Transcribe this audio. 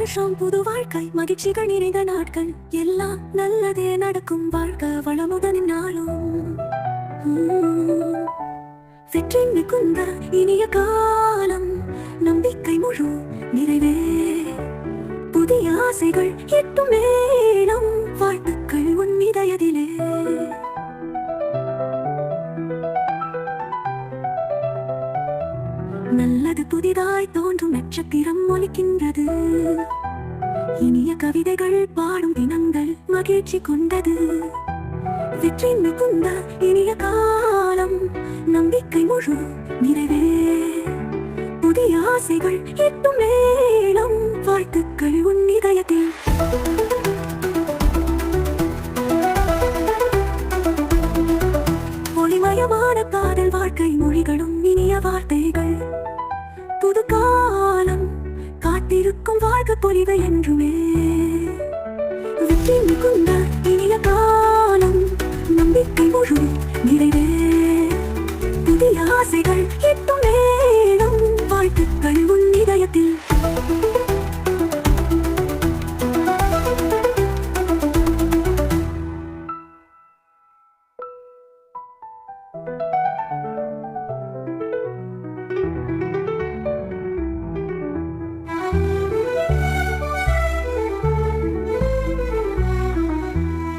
வருஷம் புது வாழ்க்கை, மகிழ்ச்சிகள் நிறைந்த நாட்கள், எல்லாம் நல்லதே நடக்கும். வாழ்க்கை வளமுடன் நாளும் வெற்றி மிகுந்த இனிய காலம், நம்பிக்கை முழு நிறைவே, புதிய ஆசைகள் எட்டும் மேலும். வாழ்த்துக்கள் உன் இதயத்திலே. நல்லது புதிதாய் தோன்றும் நட்சத்திரம் ஒலிக்கின்றது. இனிய கவிதைகள் பாடும் தினங்கள் மகிழ்ச்சி கொண்டது. வெற்றி மிகுந்த இனிய காலம், நம்பிக்கை முழு நிறைவே, புதிய ஆசைகள் எட்டும் மேலும். வாழ்த்துக்கள் உன் இதயத்தில். ஒளிமயமான காதல் வாழ்க்கை மொழிகளும் இனிய வார்த்தைகள். புது காலம் காத்திருக்கும் வாழ்க்கை பொலிவு என்றுமே. வெற்றி மிகுந்த இனிய காலம், நம்பிக்கை முழு நிறைவே, புதிய ஆசைகள் எட்டும் மேலும். வாழ்த்துக்கள் உன் இதயத்தில்.